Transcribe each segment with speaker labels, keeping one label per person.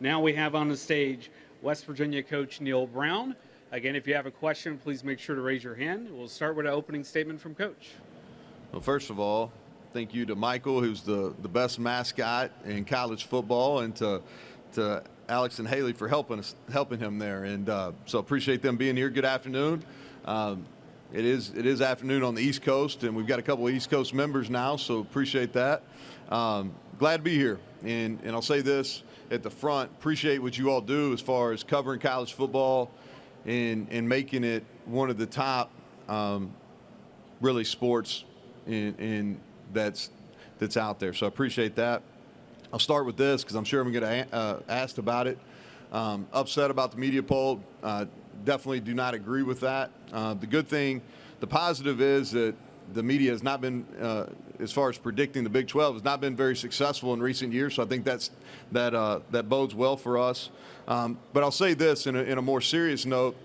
Speaker 1: Now we have on the stage West Virginia coach Neal Brown. Again, if you have a question, please make sure to raise your hand. We'll start with an opening statement from Coach.
Speaker 2: Well, first of all, thank you to Michael, who's the best mascot in college football, and to Alex and Haley for helping him there. And so appreciate them being here. Good afternoon. It is afternoon on the East Coast, and we've got a couple of East Coast members now, so appreciate that. Glad to be here. And I'll say this at the front, appreciate what you all do as far as covering college football and making it one of the top really sports in that's out there. So I appreciate that. I'll start with this because I'm sure I'm going to get asked about it. Upset about the media poll. Definitely do not agree with that. The positive is that the media has not been, as far as predicting the Big 12, has not been very successful in recent years. So I think that bodes well for us. But I'll say this in a more serious note.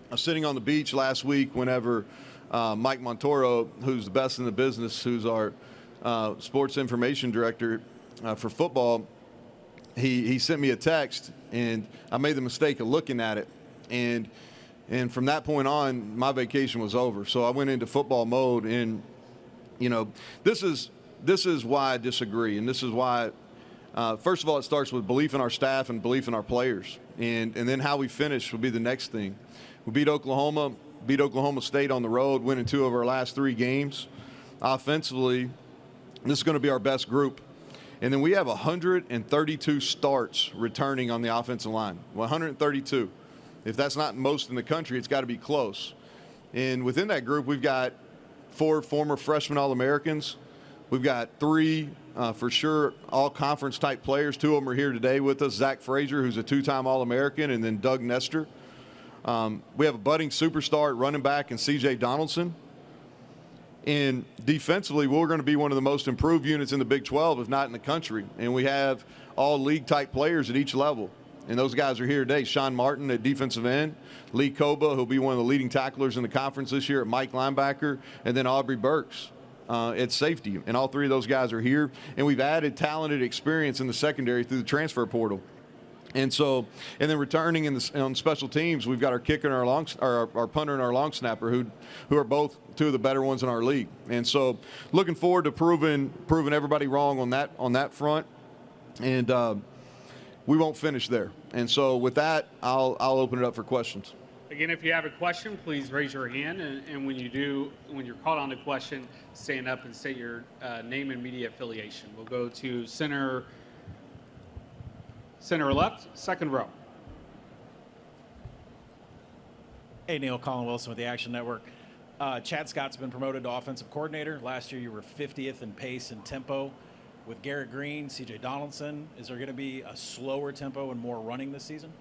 Speaker 2: I was sitting on the beach last week whenever Mike Montoro, who's the best in the business, who's our sports information director for football, he sent me a text, and I made the mistake of looking at it. And from that point on, my vacation was over. So I went into football mode, and this is why I disagree, and this is why. First of all, it starts with belief in our staff and belief in our players, and then how we finish will be the next thing. We beat Oklahoma State on the road, winning 2 of our last 3 games. Offensively, this is going to be our best group. And then we have 132 starts returning on the offensive line. 132. If that's not most in the country, it's got to be close. And within that group, we've got 4 former freshman All-Americans. We've got 3 for sure all-conference type players. 2 of them are here today with us. Zach Frazier, who's a 2-time All-American, and then Doug Nestor. We have a budding superstar at running back in C.J. Donaldson. And defensively, we're going to be one of the most improved units in the Big 12, if not in the country. And we have all league-type players at each level. And those guys are here today. Sean Martin at defensive end, Lee Koba, who'll be one of the leading tacklers in the conference this year at Mike linebacker, and then Aubrey Burks at safety. And all 3 of those guys are here. And we've added talented experience in the secondary through the transfer portal. And then returning on special teams, we've got our kicker and our punter and our long snapper, who are both 2 of the better ones in our league. And so, looking forward to proving everybody wrong on that front. And we won't finish there. And so, with that, I'll open it up for questions.
Speaker 1: Again, if you have a question, please raise your hand. And when you're called on a question, stand up and state your name and media affiliation. We'll go to center left, second row.
Speaker 3: Hey, Neal, Colin Wilson with the Action Network. Chad Scott's been promoted to offensive coordinator. Last year you were 50th in pace and tempo. With Garrett Green, C.J. Donaldson, is there going to be a slower tempo and more running this season?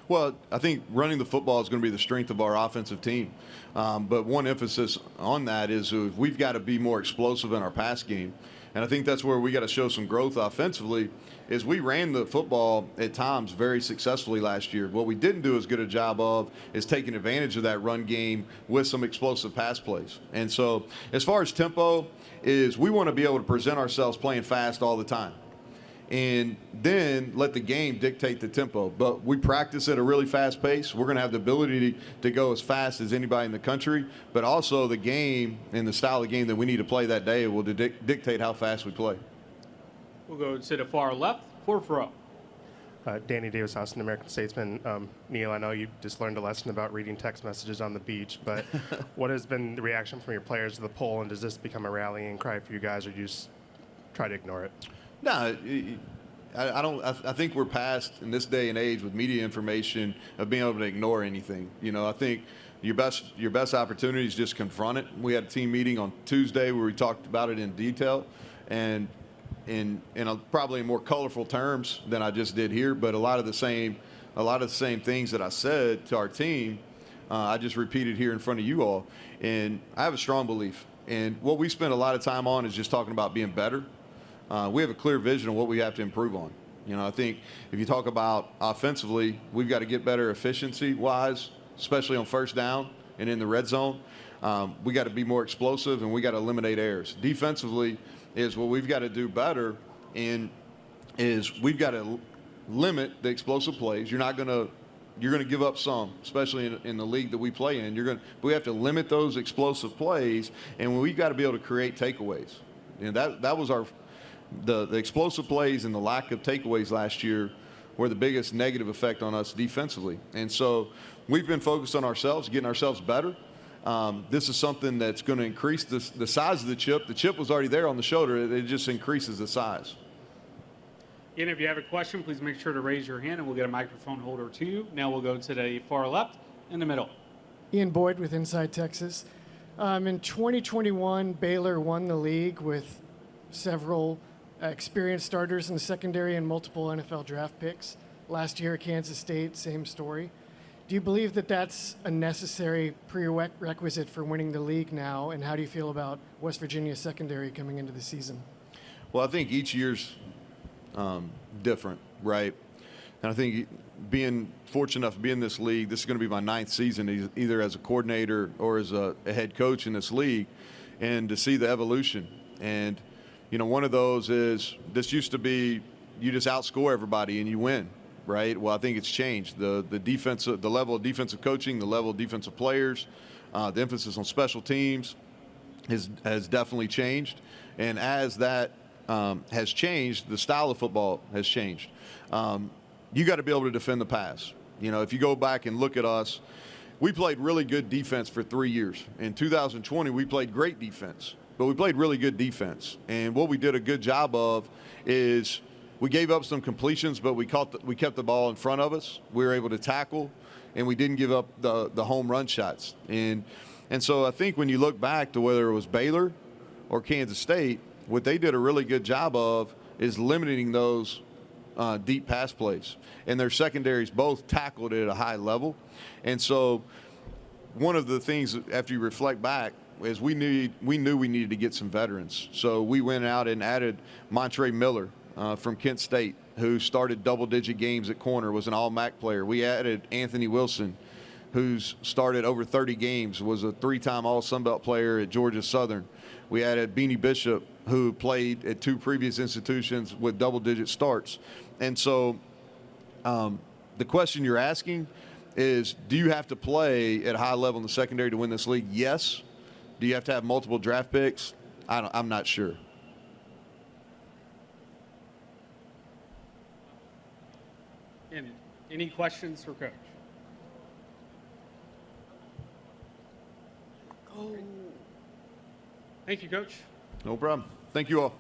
Speaker 2: Well, I think running the football is going to be the strength of our offensive team. But one emphasis on that is we've got to be more explosive in our pass game. And I think that's where we got to show some growth offensively. Is we ran the football at times very successfully last year. What we didn't do as good a job of is taking advantage of that run game with some explosive pass plays. And so as far as tempo is, we want to be able to present ourselves playing fast all the time. And then let the game dictate the tempo. But we practice at a really fast pace. We're going to have the ability to go as fast as anybody in the country. But also the game and the style of game that we need to play that day will dictate how fast we play.
Speaker 1: We'll go to the far left, 4th row.
Speaker 4: Danny Davis, Austin American Statesman. Neal, I know you just learned a lesson about reading text messages on the beach, but what has been the reaction from your players to the poll, and does this become a rallying cry for you guys, or do you just try to ignore it?
Speaker 2: No, I don't. I think we're past in this day and age with media information of being able to ignore anything. I think your best opportunity is just confront it. We had a team meeting on Tuesday where we talked about it in detail, and in probably in more colorful terms than I just did here. But a lot of the same things that I said to our team, I just repeated here in front of you all. And I have a strong belief. And what we spend a lot of time on is just talking about being better. We have a clear vision of what we have to improve on. I think if you talk about offensively, we've got to get better efficiency-wise, especially on first down and in the red zone. We got to be more explosive, and we got to eliminate errors. Defensively is what we've got to do better, and is we've got to limit the explosive plays. You're going to give up some, especially in the league that we play in. We have to limit those explosive plays, and we've got to be able to create takeaways. That was the explosive plays and the lack of takeaways last year were the biggest negative effect on us defensively. And so we've been focused on ourselves, getting ourselves better. This is something that's going to increase the size of the chip. The chip was already there on the shoulder. It just increases the size.
Speaker 1: And if you have a question, please make sure to raise your hand and we'll get a microphone holder to you. Now we'll go to the far left in the middle.
Speaker 5: Ian Boyd with Inside Texas. In 2021, Baylor won the league with several experienced starters in the secondary and multiple NFL draft picks. Last year at Kansas State, same story. Do you believe that that's a necessary prerequisite for winning the league now? And how do you feel about West Virginia's secondary coming into the season?
Speaker 2: Well, I think each year's different, right? And I think being fortunate enough to be in this league, this is going to be my 9th season, either as a coordinator or as a head coach in this league, and to see the evolution. And, one of those is this used to be you just outscore everybody and you win, right? Well, I think it's changed. The level of defensive coaching, the level of defensive players, the emphasis on special teams has definitely changed. And as that has changed, the style of football has changed. You got to be able to defend the pass. If you go back and look at us, we played really good defense for 3 years. In 2020, we played great defense, but we played really good defense. And what we did a good job of is we gave up some completions, but we kept the ball in front of us. We were able to tackle, and we didn't give up the home run shots. And so I think when you look back to whether it was Baylor or Kansas State, what they did a really good job of is limiting those deep pass plays. And their secondaries both tackled it at a high level. And so one of the things after you reflect back is we knew we needed to get some veterans. So we went out and added Montre Miller from Kent State, who started double-digit games at corner, was an all-MAC player. We added Anthony Wilson, who's started over 30 games, was a 3-time All-Sunbelt player at Georgia Southern. We added Beanie Bishop, who played at 2 previous institutions with double-digit starts. And so the question you're asking is, do you have to play at a high level in the secondary to win this league? Yes. Do you have to have multiple draft picks? I'm not sure.
Speaker 1: Any questions for Coach? Thank you, Coach.
Speaker 2: No problem. Thank you all.